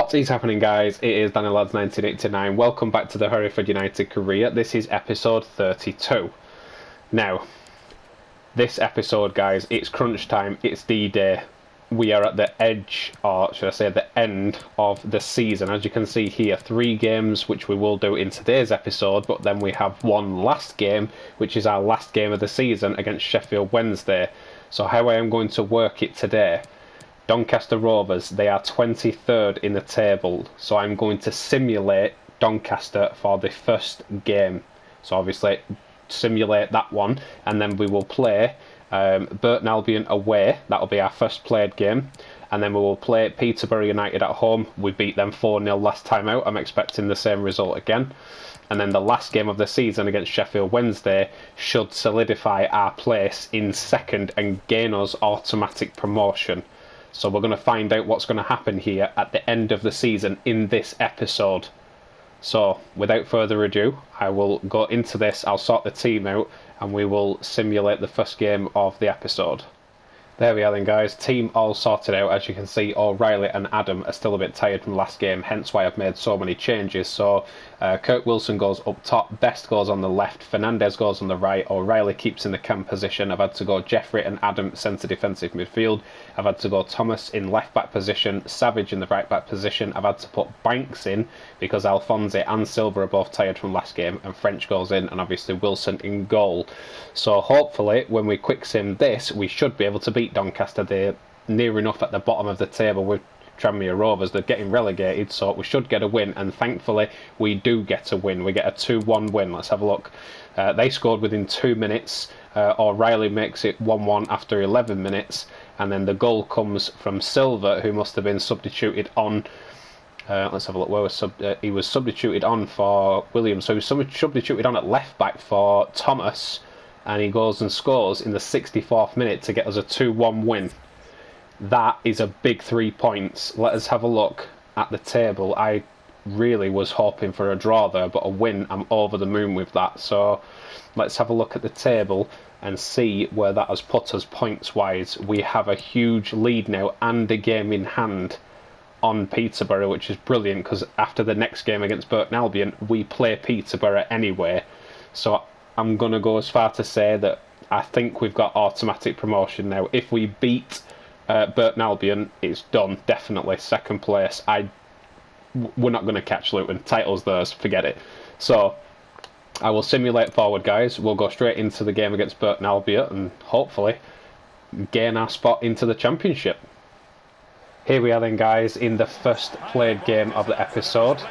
What is happening, guys? It is Danny Lads 1989. Welcome back to the Hereford United career. This is episode 32. Now, this episode, guys, it's crunch time. It's D-Day. We are at the edge, or should I say the end of the season. As you can see here, 3 games, which we will do in today's episode, but then we have one last game, which is our last game of the season against Sheffield Wednesday. So how I am going to work it today: Doncaster Rovers, they are 23rd in the table, so I'm going to simulate Doncaster for the first game. So obviously simulate that one, and then we will play Burton Albion away. That'll be our first played game, and then we will play Peterborough United at home. We beat them 4-0 last time out. I'm expecting the same result again. And then the last game of the season against Sheffield Wednesday should solidify our place in second and gain us automatic promotion. So we're going to find out what's going to happen here at the end of the season in this episode. So without further ado, I will go into this, I'll sort the team out, and we will simulate the first game of the episode. There we are then, guys, team all sorted out. As you can see, O'Reilly and Adam are still a bit tired from last game, hence why I've made so many changes. So Kurt Wilson goes up top, Best goes on the left, Fernandez goes on the right, O'Reilly keeps in the cam position. I've had to go Jeffrey and Adam centre defensive midfield. I've had to go Thomas in left back position, Savage in the right back position. I've had to put Banks in because Alphonse and Silva are both tired from last game, and French goes in, and obviously Wilson in goal. So hopefully when we quick sim this, we should be able to beat Doncaster. They're near enough at the bottom of the table with Tranmere Rovers. They're getting relegated, so we should get a win, and thankfully we do get a win. We get a 2-1 win. Let's have a look. They scored within 2 minutes. O'Reilly makes it 1-1 after 11 minutes, and then the goal comes from Silva, who must have been substituted on. Let's have a look. Where was he was substituted on for Williams, so he was substituted on at left back for Thomas, and he goes and scores in the 64th minute to get us a 2-1 win. That is a big 3 points. Let us have a look at the table. I really was hoping for a draw there, but a win, I'm over the moon with that. So let's have a look at the table and see where that has put us points wise. We have a huge lead now and a game in hand on Peterborough, which is brilliant, because after the next game against Burton Albion we play Peterborough anyway. So I'm going to go as far to say that I think we've got automatic promotion now. If we beat Burton Albion, it's done, definitely. Second place. We're not going to catch Luton. Title's theirs, forget it. So I will simulate forward, guys. We'll go straight into the game against Burton Albion and hopefully gain our spot into the Championship. Here we are then, guys, in the first played game of the episode,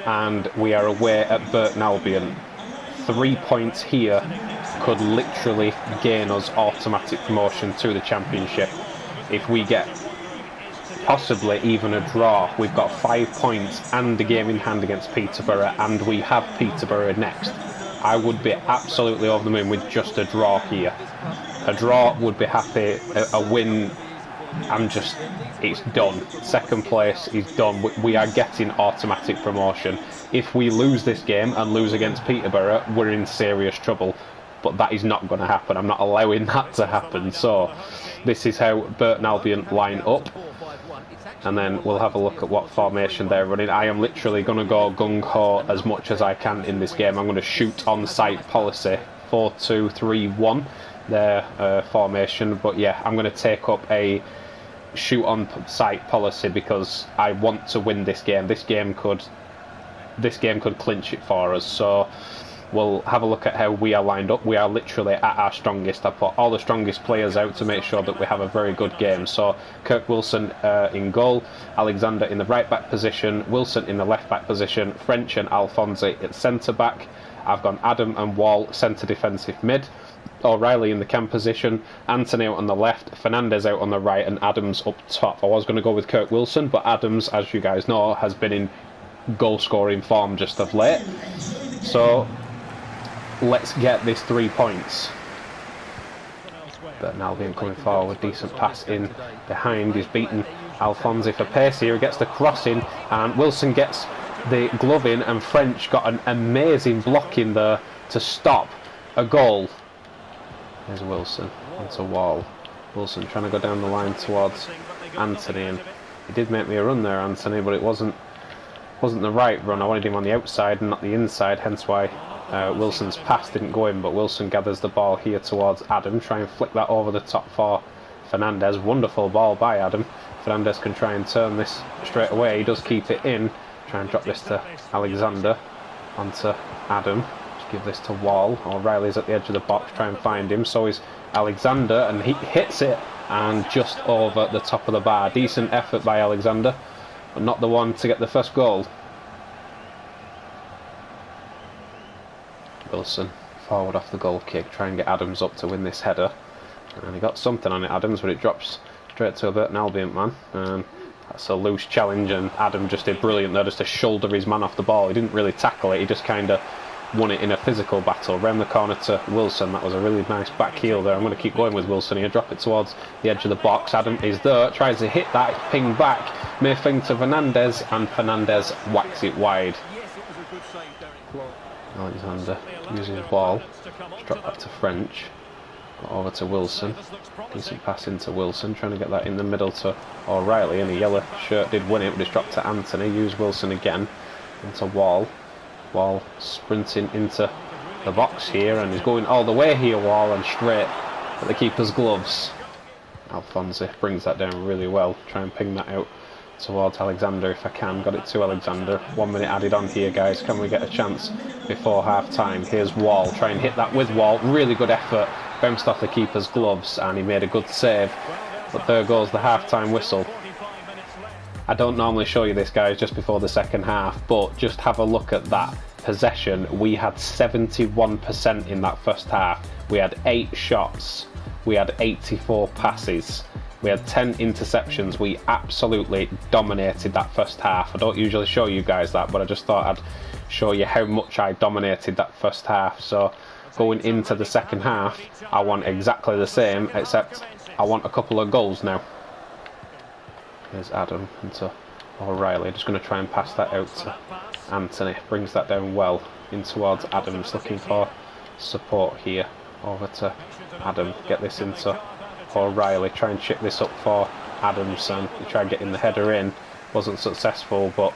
and we are away at Burton Albion. 3 points here could literally gain us automatic promotion to the Championship. If we get possibly even a draw, we've got 5 points and a game in hand against Peterborough, and we have Peterborough next. I would be absolutely over the moon with just a draw here. A draw would be happy, a win, it's done. Second place is done. We are getting automatic promotion. If we lose this game and lose against Peterborough, we're in serious trouble. But that is not going to happen. I'm not allowing that to happen. So this is how Burton Albion line up. And then we'll have a look at what formation they're running. I am literally going to go gung-ho as much as I can in this game. I'm going to shoot on-site policy, 4-2-3-1, their formation. But yeah, I'm going to take up a shoot on-site policy because I want to win this game. This game could clinch it for us. So we'll have a look at how we are lined up. We are literally at our strongest. I put all the strongest players out to make sure that we have a very good game. So Kirk Wilson in goal, Alexander in the right back position, Wilson in the left back position, French and Alphonse at centre back. I've gone Adam and Wall centre defensive mid, O'Reilly in the cam position, Anthony out on the left, Fernandez out on the right, and Adams up top. I was going to go with Kirk Wilson, but Adams, as you guys know, has been in goal scoring form just of late. So let's get this 3 points. But Albion coming forward, decent pass in behind, he's beaten Alphonse for pace here, he gets the cross in, and Wilson gets the glove in, and French got an amazing block in there to stop a goal. There's Wilson onto Wall. Wilson trying to go down the line towards Anthony, and he did make me a run there, Anthony, but it wasn't wasn't the right run. I wanted him on the outside and not the inside, hence why Wilson's pass didn't go in, but Wilson gathers the ball here towards Adam, try and flick that over the top for Fernandez. Wonderful ball by Adam. Fernandez can try and turn this straight away. He does keep it in. Try and drop this to Alexander, onto Adam. Just give this to Wall. O'Reilly's at the edge of the box, try and find him. So is Alexander, and he hits it, and just over the top of the bar. Decent effort by Alexander, but not the one to get the first goal. Wilson forward off the goal kick, try and get Adams up to win this header, and he got something on it, Adams, but it drops straight to a Burton Albion man. That's a loose challenge, and Adam just did brilliant there, just to shoulder his man off the ball. He didn't really tackle it, he just kind of won it in a physical battle. Round the corner to Wilson. That was a really nice back heel there. I'm going to keep going with Wilson here. Drop it towards the edge of the box. Adam is there, tries to hit that, it's pinged back. May thing to Fernandez, and Fernandez whacks it wide. Alexander uses his ball. Just drop that to French. Got over to Wilson. Decent pass into Wilson, trying to get that in the middle to O'Reilly, and a yellow shirt did win it, but it's dropped to Anthony. Use Wilson again into Wall. Wall sprinting into the box here, and he's going all the way here, Wall, and straight at the keeper's gloves. Alphonse brings that down really well. Try and ping that out towards Alexander if I can. Got it to Alexander. 1 minute added on here, guys. Can we get a chance before half time? Here's Wall. Try and hit that with Wall. Really good effort. Bounced off the keeper's gloves, and he made a good save. But there goes the half time whistle. I don't normally show you this, guys, just before the second half, but just have a look at that possession. We had 71% in that first half. We had 8 shots. We had 84 passes. We had 10 interceptions. We absolutely dominated that first half. I don't usually show you guys that, but I just thought I'd show you how much I dominated that first half. So going into the second half, I want exactly the same, except I want a couple of goals now. Here's Adam into O'Reilly. Just going to try and pass that out to Anthony. Brings that down well in towards Adams. Looking for support here. Over to Adam. Get this into O'Reilly. Try and chip this up for Adams, and try and get in the header in. Wasn't successful, but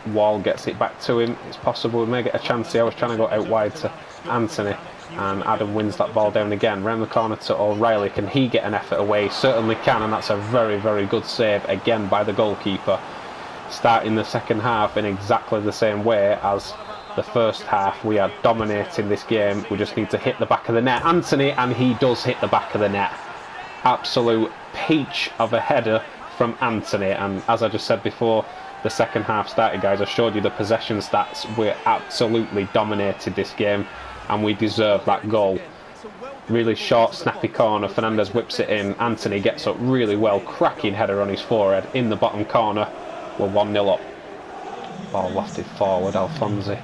Wall gets it back to him. It's possible we may get a chance here. I was trying to go out wide to Anthony, and Adam wins that ball down again. Round the corner to O'Reilly. Can he get an effort away? Certainly can, and that's a very, very good save again by the goalkeeper. Starting the second half in exactly the same way as the first half. We are dominating this game. We just need to hit the back of the net. Anthony, and he does hit the back of the net. Absolute peach of a header from Anthony, and as I just said before the second half started, guys, I showed you the possession stats. We absolutely dominated this game, and we deserve that goal. Really short, snappy corner. Fernandez whips it in. Anthony gets up really well. Cracking header on his forehead in the bottom corner. We're 1-0 up. Ball wafted forward. Alphonse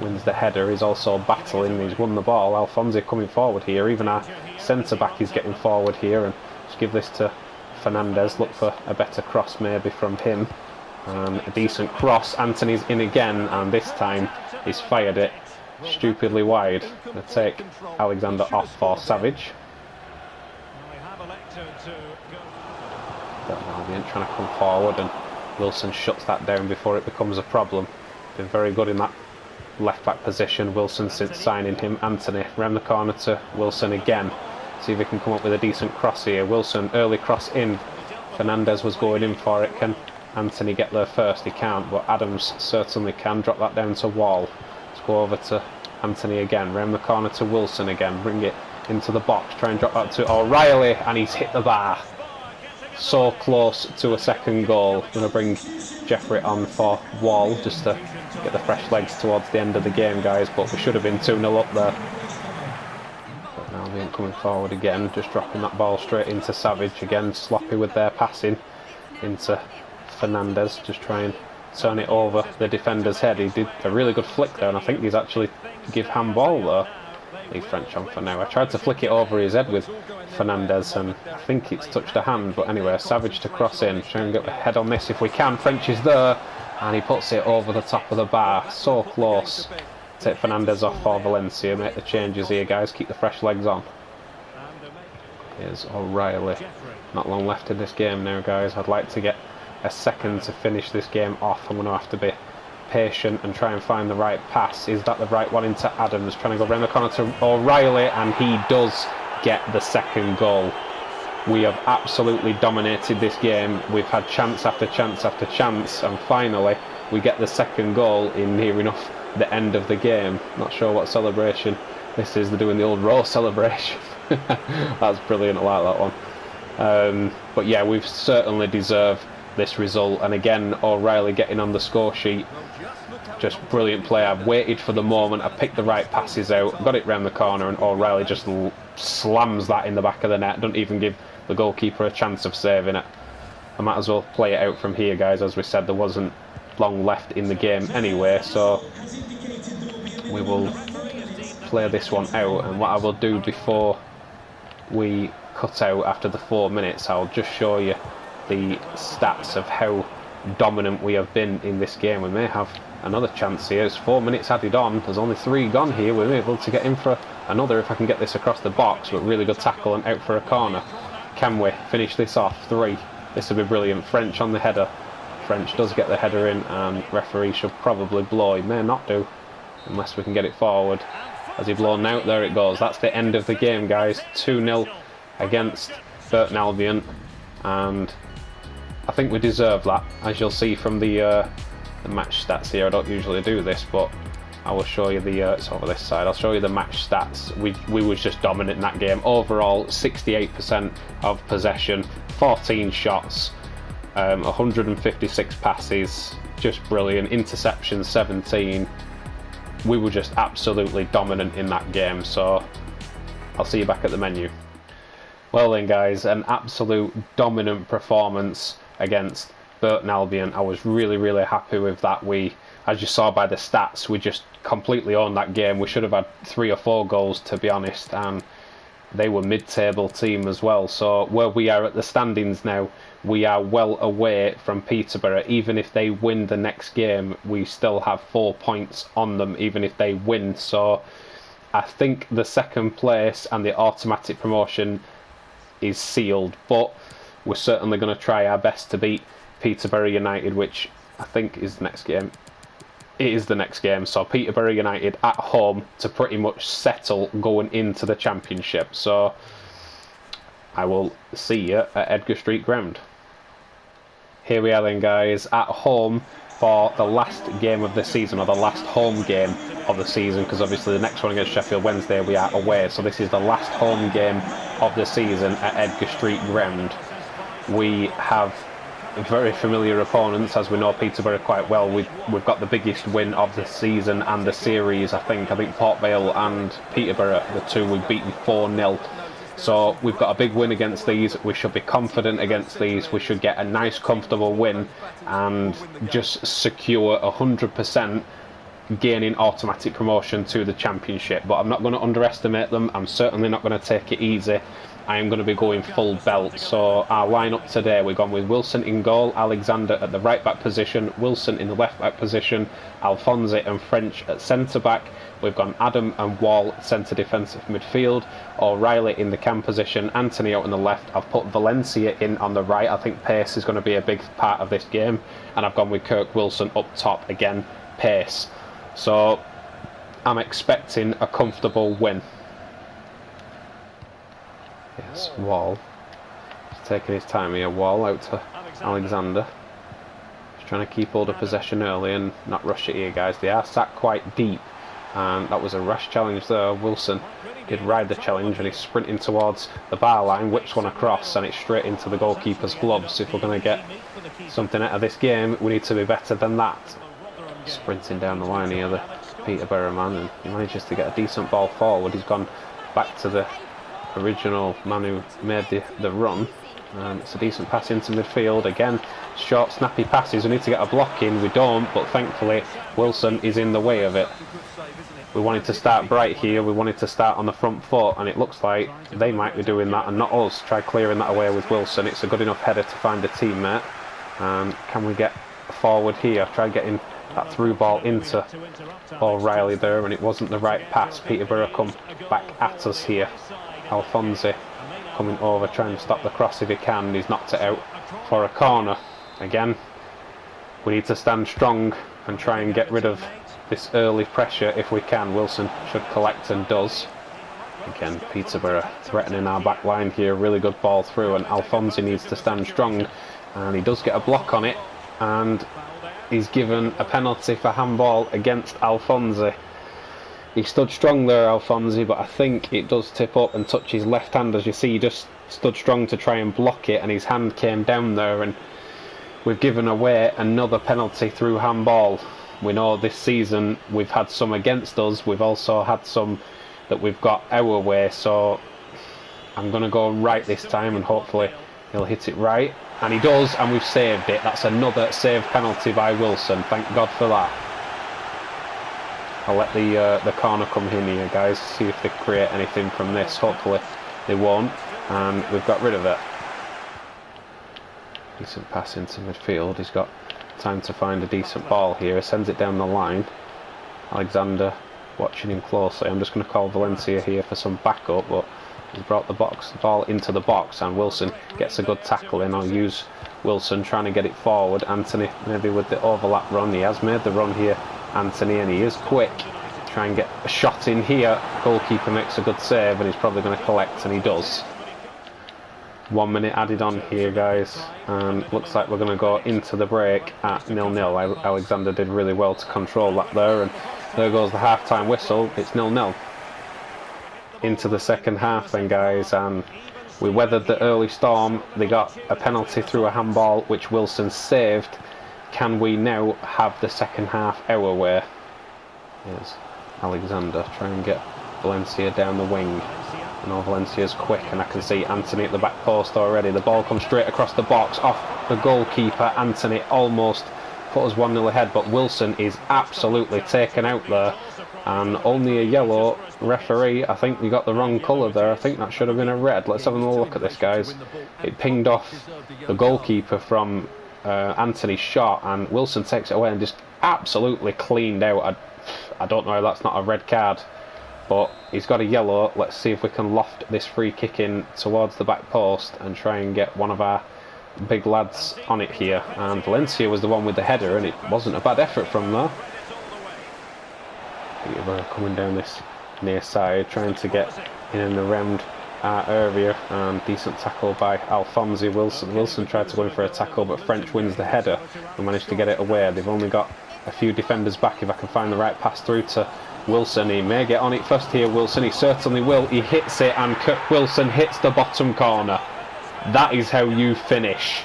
wins the header. He's also battling. He's won the ball. Alphonse coming forward here. Even our centre-back is getting forward here. And just give this to Fernandez. Look for a better cross maybe from him. A decent cross. Anthony's in again, and this time he's fired it stupidly wide. Going to take Alexander off for Savage. Albion trying to come forward, and Wilson shuts that down before it becomes a problem. Been very good in that left back position, Wilson, since signing him. Anthony round the corner to Wilson again. See if he can come up with a decent cross here. Wilson, early cross in. Fernandez was going in for it. Can Anthony get there first? He can't, but Adams certainly can. Drop that down to Wall. Let's go over to Anthony again. Round the corner to Wilson again. Bring it into the box. Try and drop that to O'Reilly, and he's hit the bar. So close to a second goal. Going to bring Jeffrey on for Wall just to get the fresh legs towards the end of the game, guys, but we should have been 2-0 up there. But now Albion coming forward again, just dropping that ball straight into Savage again. Sloppy with their passing into Fernandez. Just try and turn it over the defender's head. He did a really good flick there, and I think he's actually give handball there. Leave French on for now. I tried to flick it over his head with Fernandez, and I think it's touched a hand, but anyway, Savage to cross in. Try and get the head on this if we can. French is there, and he puts it over the top of the bar. So close. Take Fernandez off for Valencia. Make the changes here, guys. Keep the fresh legs on. Here's O'Reilly. Not long left in this game now, guys. I'd like to get a second to finish this game off. I'm going to have to be patient and try and find the right pass. Is that the right one into Adams? Trying to go round the corner to O'Reilly, and he does get the second goal. We have absolutely dominated this game. We've had chance after chance after chance, and finally we get the second goal in near enough the end of the game. Not sure what celebration this is. They're doing the old row celebration. That's brilliant. I like that one. But yeah, we've certainly deserved this result, and again O'Reilly getting on the score sheet. Just brilliant play. I've waited for the moment, I picked the right passes out, got it round the corner, and O'Reilly just slams that in the back of the net. Doesn't even give the goalkeeper a chance of saving it. I might as well play it out from here, guys. As we said, there wasn't long left in the game anyway, so we will play this one out. And what I will do before we cut out after the 4 minutes, I'll just show you the stats of how dominant we have been in this game. We may have another chance here. It's 4 minutes added on. There's only 3 gone here. We're able to get in for another if I can get this across the box, but really good tackle and out for a corner. Can we finish this off? 3. This will be brilliant. French on the header. French does get the header in, and referee should probably blow. He may not do, unless we can get it forward. Has he blown out? There it goes. That's the end of the game, guys. 2-0 against Burton Albion, and I think we deserve that, as you'll see from the match stats here. I don't usually do this, but I will show you the it's over this side. I'll show you the match stats. We was just dominant in that game. Overall, 68% of possession, 14 shots, 156 passes, just brilliant. Interceptions 17. We were just absolutely dominant in that game. So I'll see you back at the menu. Well then, guys, an absolute dominant performance against Burton Albion. I was really happy with that. We, as you saw by the stats, we just completely owned that game. We should have had 3 or 4 goals, to be honest, and they were mid-table team as well. So where we are at the standings now, we are well away from Peterborough. Even if they win the next game, we still have 4 points on them, even if they win. So I think the second place and the automatic promotion is sealed, but we're certainly going to try our best to beat Peterborough United, which I think is the next game. It is the next game, so Peterborough United at home to pretty much settle going into the Championship. So I will see you at Edgar Street Ground. Here we are then, guys, at home for the last game of the season, or the last home game of the season, because obviously the next one against Sheffield Wednesday we are away, so this is the last home game of the season at Edgar Street Ground. We have very familiar opponents, as we know Peterborough quite well. We've got the biggest win of the season and the series. I think Port Vale and Peterborough, the two we've beaten 4-0. So we've got a big win against these. We should be confident against these. We should get a nice comfortable win and just secure 100% gaining automatic promotion to the Championship. But I'm not going to underestimate them. I'm certainly not going to take it easy. I am going to be going full belt. So our lineup today, we've gone with Wilson in goal, Alexander at the right back position, Wilson in the left back position, Alphonse and French at centre back. We've gone Adam and Wall at centre defensive midfield, O'Reilly in the cam position, Anthony out on the left. I've put Valencia in on the right. I think pace is going to be a big part of this game, and I've gone with Kirk Wilson up top again, pace. So I'm expecting a comfortable win. Yes, Wall. He's taking his time here. Wall out to Alexander. He's trying to keep hold of possession early and not rush it here, guys. They are sat quite deep, and that was a rash challenge there. Wilson did ride the challenge, and he's sprinting towards the bar line, whips one across, and it's straight into the goalkeeper's gloves. If we're going to get something out of this game, we need to be better than that. Sprinting down the line here, the Peterborough man, and he manages to get a decent ball forward. He's gone back to the original man who made the run, and it's a decent pass into midfield. Again, short snappy passes. We need to get a block in. We don't, but thankfully Wilson is in the way of it. We wanted to start bright here. We wanted to start on the front foot, and it looks like they might be doing that and not us. Try clearing that away with Wilson. It's a good enough header to find a teammate. And can we get forward here? Try getting that through ball into O'Reilly there, and it wasn't the right pass. Peterborough come back at us here. Alphonse coming over, trying to stop the cross if he can. He's knocked it out for a corner. Again, we need to stand strong and try and get rid of this early pressure if we can. Wilson should collect and does. Again, Peterborough threatening our back line here. Really good ball through, and Alfonsi needs to stand strong, and he does get a block on it, and he's given a penalty for handball against Alfonsi. He stood strong there, Alfonsi, but I think it does tip up and touch his left hand. As you see, he just stood strong to try and block it, and his hand came down there, and we've given away another penalty through handball. We know this season we've had some against us. We've also had some that we've got our way, so I'm going to go right this time, and hopefully he'll hit it right. And he does, and we've saved it. That's another saved penalty by Wilson. Thank God for that. I'll let the corner come in here, guys, see if they create anything from this. Hopefully they won't, and we've got rid of it. Decent pass into midfield. He's got time to find a decent ball here. He sends it down the line. Alexander watching him closely. I'm just going to call Valencia here for some backup, but he's brought the ball into the box, and Wilson gets a good tackle in. I'll use Wilson trying to get it forward. Anthony maybe with the overlap run. He has made the run here, Anthony, and he is quick. Try and get a shot in here. Goalkeeper makes a good save, and he's probably going to collect, and he does. 1 minute added on here, guys, and looks like we're going to go into the break at 0-0. Alexander did really well to control that there, and there goes the half-time whistle. It's 0-0. Into the second half then, guys, and we weathered the early storm. They got a penalty through a handball, which Wilson saved. Can we now have the second half our way? Here's Alexander, try and get Valencia down the wing. I know Valencia's quick, and I can see Anthony at the back post already. The ball comes straight across the box, off the goalkeeper. Anthony almost put us 1-0 ahead, but Wilson is absolutely taken out there, and only a yellow. Referee, I think we got the wrong colour there. I think that should have been a red. Let's have a look at this, guys. It pinged off the goalkeeper from Anthony's shot, and Wilson takes it away and just absolutely cleaned out. I don't know how that's not a red card, but he's got a yellow. Let's see if we can loft this free kick in towards the back post and try and get one of our big lads on it here. And Valencia was the one with the header, and it wasn't a bad effort from there. Peterborough coming down this near side, trying to get in and around our area, and decent tackle by Alfonsi. Wilson tried to go in for a tackle, but French wins the header and managed to get it away. They've only got a few defenders back. If I can find the right pass through to Wilson, he may get on it first here. Wilson, he certainly will. He hits it, and Kirk Wilson hits the bottom corner. That is how you finish.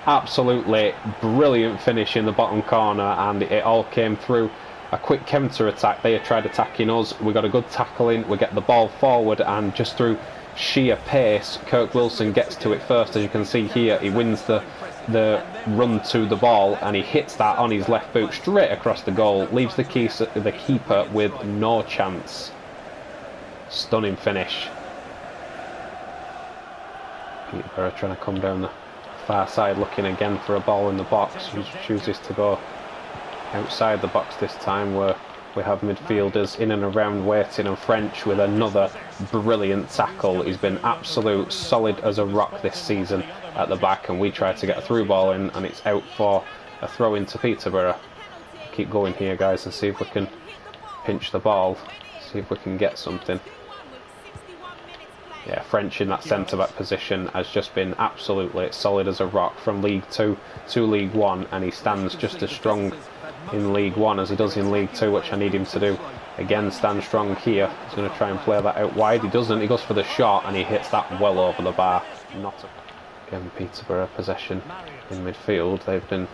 Absolutely brilliant finish in the bottom corner, and it all came through a quick counter attack. They had tried attacking us. We got a good tackle in. We get the ball forward, and just through sheer pace, Kirk Wilson gets to it first. As you can see here, he wins the run to the ball, and he hits that on his left boot straight across the goal, leaves the keeper with no chance. Stunning finish. Peterborough trying to come down the far side, looking again for a ball in the box. He chooses to go outside the box this time, where we have midfielders in and around waiting, and French with another brilliant tackle. He's been absolute solid as a rock this season at the back, and we try to get a through ball in, and it's out for a throw into Peterborough. Keep going here, guys, and see if we can pinch the ball, see if we can get something. Yeah, French in that centre-back position has just been absolutely solid as a rock from League 2 to League 1, and he stands just as strong in League 1 as he does in League 2, which I need him to do. Again, stand strong here. He's going to try and play that out wide. He doesn't. He goes for the shot, and he hits that well over the bar. Again, Peterborough possession in midfield. They've been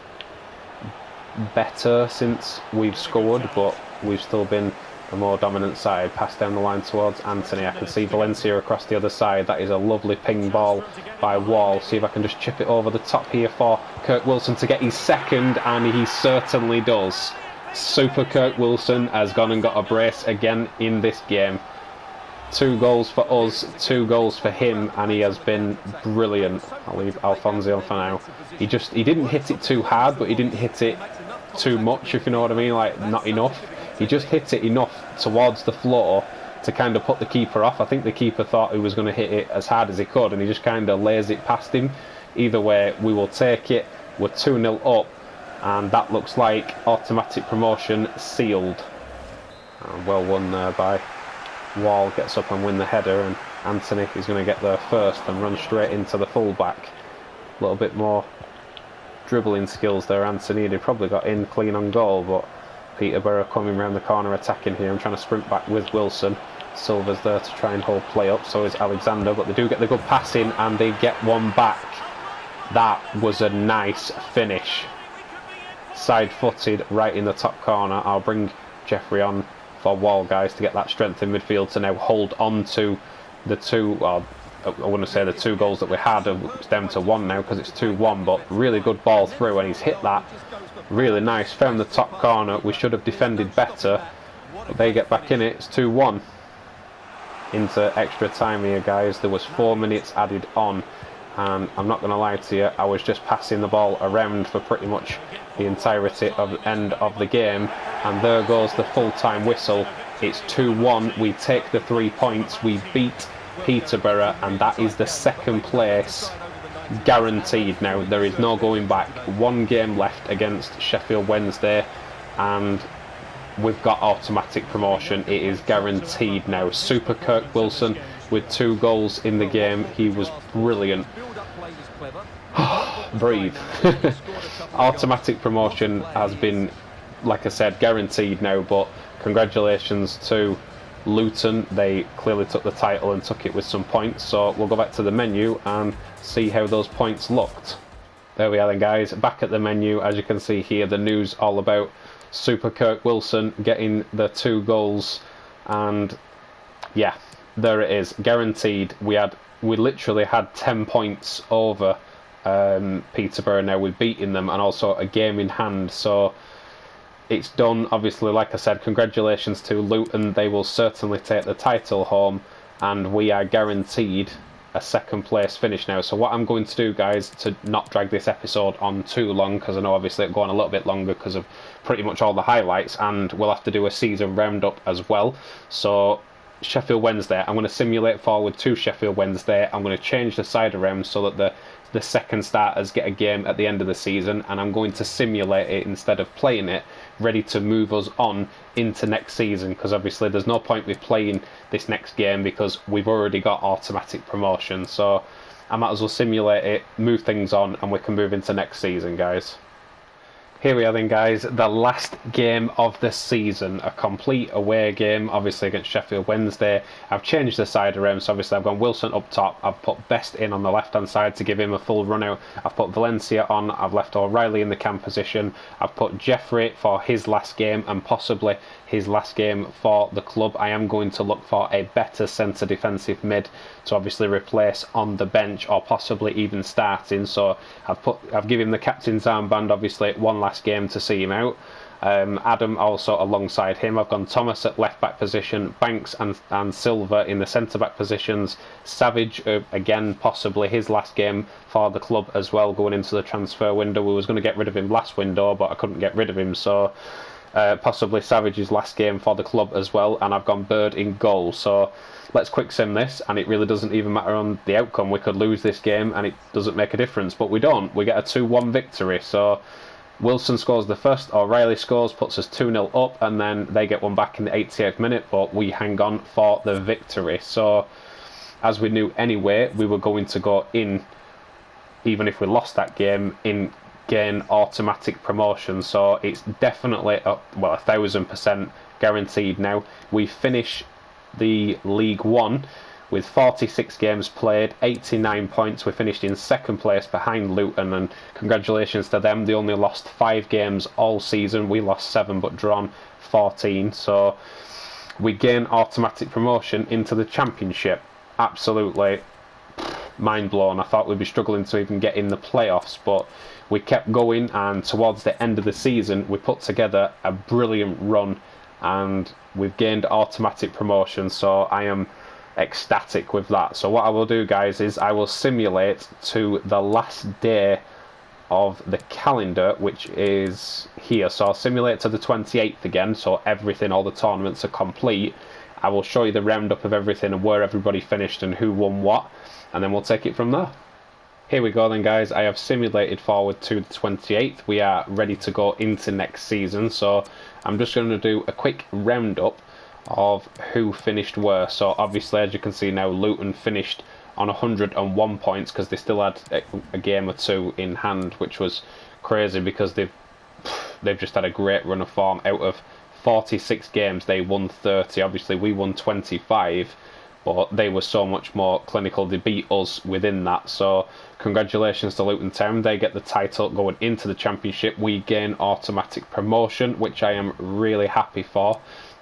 better since we've scored, but we've still been a more dominant side. Pass down the line towards Anthony. I can see Valencia across the other side. That is a lovely ping ball by Wall. See if I can just chip it over the top here for Kirk Wilson to get his second, and he certainly does. Super Kirk Wilson has gone and got a brace again in this game. 2 goals for us, 2 goals for him, and he has been brilliant. I'll leave Alfonsi on for now. He didn't hit it too hard, but he didn't hit it too much, if you know what I mean, like not enough. He just hit it enough towards the floor to kind of put the keeper off. I think the keeper thought he was going to hit it as hard as he could, and he just kind of lays it past him. Either way, we will take it. We're 2-0 up, And that looks like automatic promotion sealed. And well won there by Wall. Gets up and win the header, and Anthony is going to get there first and run straight into the fullback. A little bit more dribbling skills there, Anthony. He probably got in clean on goal, but Peterborough coming round the corner attacking here. I'm trying to sprint back with Wilson. Silver's there to try and hold play up, so is Alexander, but they do get the good pass in and they get one back. That was a nice finish. Side-footed right in the top corner. I'll bring Jeffrey on for Wall, guys, to get that strength in midfield to now hold on to the two, well, I wouldn't say the 2 goals that we had. It's down to 1 now because it's 2-1, but really good ball through, and he's hit that really nice. Found the top corner. We should have defended better, but they get back in it. It's 2-1 into extra time here, guys. There was 4 minutes added on, and I'm not going to lie to you, I was just passing the ball around for pretty much the entirety of the end of the game, and there goes the full-time whistle. It's 2-1. We take the 3 points. We beat Peterborough, and that is the 2nd place guaranteed now. There is no going back. 1 game left against Sheffield Wednesday, and we've got automatic promotion. It is guaranteed now. Super Kirk Wilson with 2 goals in the game. He was brilliant. Breathe. Automatic promotion has been, like I said, guaranteed now, but congratulations to Luton. They clearly took the title and took it with some points, so we'll go back to the menu and see how those points looked. There we are then, guys, back at the menu. As you can see here, the news all about Super Kirk Wilson getting the 2 goals, and yeah, there it is, guaranteed. We literally had 10 points over Peterborough now. We've beaten them, and also a game in hand, so it's done. Obviously, like I said, congratulations to Luton. They will certainly take the title home, and we are guaranteed a 2nd place finish now. So what I'm going to do, guys, to not drag this episode on too long, because I know obviously it'll go on a little bit longer because of pretty much all the highlights, and we'll have to do a season roundup as well. So Sheffield Wednesday, I'm going to simulate forward to Sheffield Wednesday. I'm going to change the side around so that the second starters get a game at the end of the season, and I'm going to simulate it instead of playing it, ready to move us on into next season, because obviously there's no point with playing this next game because we've already got automatic promotion. So I might as well simulate it, move things on, and we can move into next season, guys. Here we are then, guys, the last game of the season, a complete away game, obviously against Sheffield Wednesday. I've changed the side around, so obviously I've gone Wilson up top, I've put Best in on the left hand side to give him a full run out, I've put Valencia on, I've left O'Reilly in the cam position, I've put Jeffrey for his last game and possibly his last game for the club. I am going to look for a better centre defensive mid to obviously replace on the bench or possibly even starting, so I've given him the captain's armband, obviously one last game to see him out. Adam also alongside him. I've gone Thomas at left back position, Banks and Silver in the centre back positions, Savage again possibly his last game for the club as well going into the transfer window. We was going to get rid of him last window, but I couldn't get rid of him, so possibly Savage's last game for the club as well. And I've gone Bird in goal, so let's quick sim this, and it really doesn't even matter on the outcome. We could lose this game and it doesn't make a difference, but we don't. We get a 2-1 victory, so Wilson scores the first, O'Reilly scores, puts us 2-0 up, and then they get one back in the 88th minute, but we hang on for the victory. So, as we knew anyway, we were going to go in, even if we lost that game, in gain automatic promotion. So it's definitely, 1,000% guaranteed now. We finish the League One with 46 games played, 89 points. We finished in 2nd place behind Luton, and congratulations to them. They only lost 5 games all season. We lost 7 but drawn 14. So we gain automatic promotion into the Championship. Absolutely mind blown. I thought we'd be struggling to even get in the playoffs, but we kept going, and towards the end of the season we put together a brilliant run and we've gained automatic promotion. So I am ecstatic with that. So what I will do, guys, is I will simulate to the last day of the calendar, which is here. So I'll simulate to the 28th again, so everything, all the tournaments are complete. I will show you the roundup of everything and where everybody finished and who won what, and then we'll take it from there. Here we go then, guys. I have simulated forward to the 28th. We are ready to go into next season, so I'm just going to do a quick roundup of who finished where. So obviously, as you can see now, Luton finished on 101 points because they still had a game or two in hand, which was crazy because they've just had a great run of form. Out of 46 games, they won 30. Obviously, we won 25, but they were so much more clinical. They beat us within that. So congratulations to Luton Town. They get the title going into the Championship. We gain automatic promotion, which I am really happy for.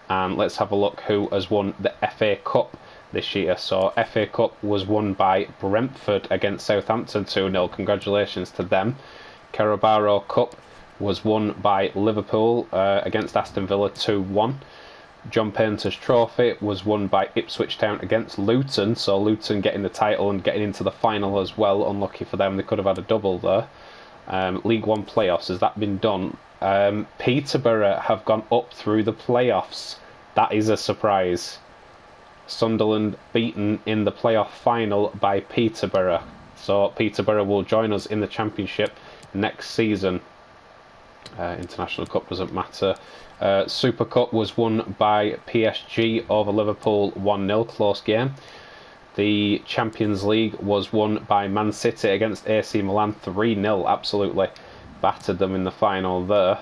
And let's have a look who has won the FA Cup this year. So FA Cup was won by Brentford against Southampton 2-0. Congratulations to them. Carabao Cup was won by Liverpool against Aston Villa 2-1. John Painter's Trophy was won by Ipswich Town against Luton, so Luton getting the title and getting into the final as well. Unlucky for them, they could have had a double there. League One playoffs, has that been done? Peterborough have gone up through the playoffs. That is a surprise. Sunderland beaten in the playoff final by Peterborough. So Peterborough will join us in the Championship next season. International Cup doesn't matter. Super Cup was won by PSG over Liverpool 1-0, close game. The Champions League was won by Man City against AC Milan 3-0, absolutely battered them in the final there.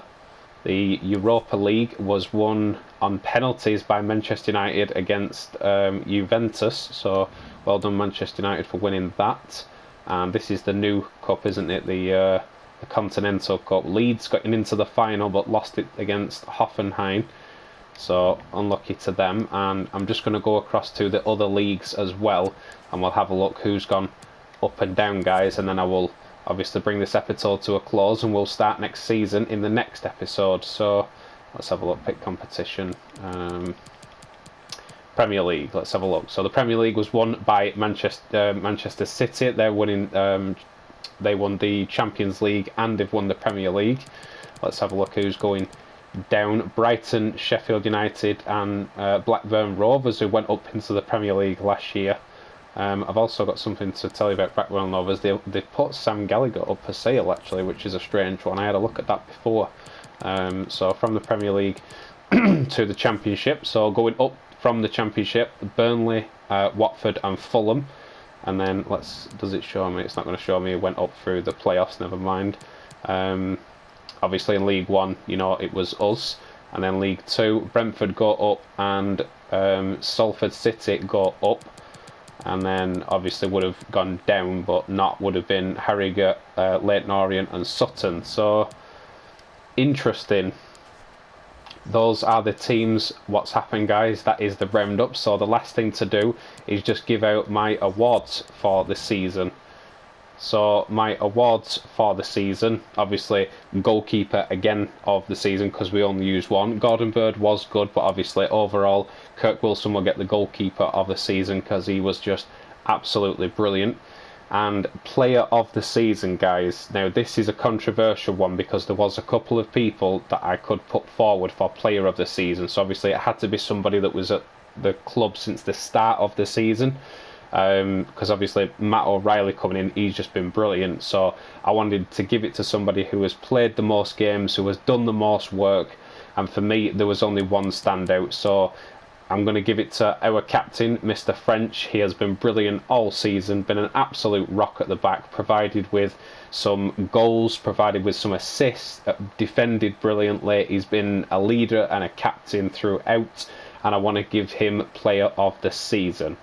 The Europa League was won on penalties by Manchester United against Juventus, so well done Manchester United for winning that. And this is the new cup, isn't it? The Continental Cup. Leeds got into the final but lost it against Hoffenheim, so unlucky to them. And I'm just going to go across to the other leagues as well, and we'll have a look who's gone up and down, guys, and then I will obviously bring this episode to a close and we'll start next season in the next episode. So let's have a look. Pick competition. Premier League, let's have a look. So the Premier League was won by Manchester City. They're winning. They won the Champions League and they've won the Premier League. Let's have a look who's going down. Brighton, Sheffield United and Blackburn Rovers, who went up into the Premier League last year. I've also got something to tell you about Blackburn Rovers. They put Sam Gallagher up for sale, actually, which is a strange one. I had a look at that before. So from the Premier League to the Championship. So going up from the Championship, Burnley, Watford and Fulham. And then does it show me? It's not going to show me. It went up through the playoffs, never mind. Obviously in League One, you know, it was us. And then League Two, Brentford go up and Salford City go up. And then obviously would have gone down, but not would have been Harrogate, Leyton Orient and Sutton. So, interesting. Those are the teams. What's happened, guys? That is the roundup. So the last thing to do is just give out my awards for the season. So my awards for the season, obviously goalkeeper again of the season because we only used one. Gordon Bird was good, but obviously overall Kirk Wilson will get the goalkeeper of the season because he was just absolutely brilliant. And player of the season, guys. Now this is a controversial one because there was a couple of people that I could put forward for player of the season. So obviously it had to be somebody that was at the club since the start of the season. Because obviously Matt O'Reilly coming in, he's just been brilliant. So I wanted to give it to somebody who has played the most games, who has done the most work. And for me, there was only one standout. So I'm going to give it to our captain, Mr. French. He has been brilliant all season, been an absolute rock at the back, provided with some goals, provided with some assists, defended brilliantly. He's been a leader and a captain throughout, and I want to give him player of the season.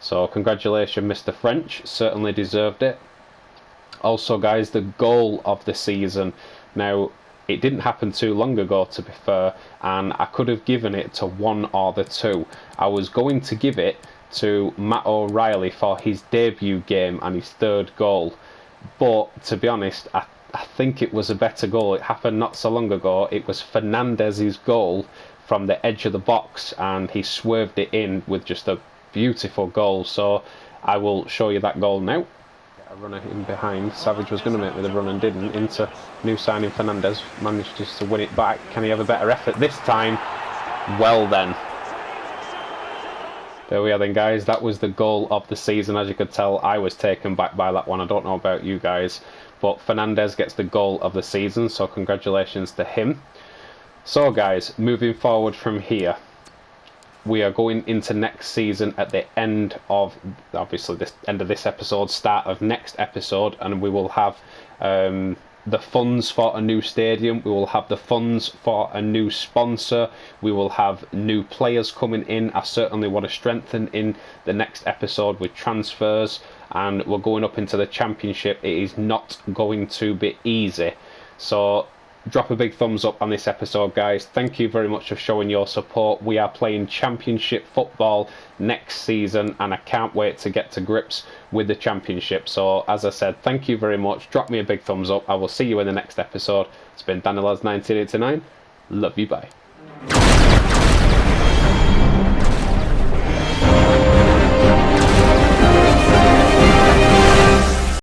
So congratulations, Mr. French, certainly deserved it. Also, guys, the goal of the season. Now, it didn't happen too long ago, to be fair, and I could have given it to one or the two. I was going to give it to Matt O'Reilly for his debut game and his third goal, but to be honest, I think it was a better goal. It happened not so long ago. It was Fernandez's goal from the edge of the box, and he swerved it in with just a beautiful goal. So I will show you that goal now. A runner in behind. Savage was going to make with a run and didn't. Into new signing Fernandez. Managed just to win it back. Can he have a better effort this time? Well then. There we are then, guys. That was the goal of the season. As you could tell, I was taken back by that one. I don't know about you guys. But Fernandez gets the goal of the season, so congratulations to him. So, guys, moving forward from here, we are going into next season at the end of, obviously, this end of this episode, start of next episode, and we will have the funds for a new stadium. We will have the funds for a new sponsor. We will have new players coming in. I certainly want to strengthen in the next episode with transfers, and we're going up into the championship. It is not going to be easy. So drop a big thumbs up on this episode, guys. Thank you very much for showing your support. We are playing championship football next season, and I can't wait to get to grips with the championship. So as I said, thank you very much. Drop me a big thumbs up. I will see you in the next episode. It's been Danilaz1989. Love you, bye.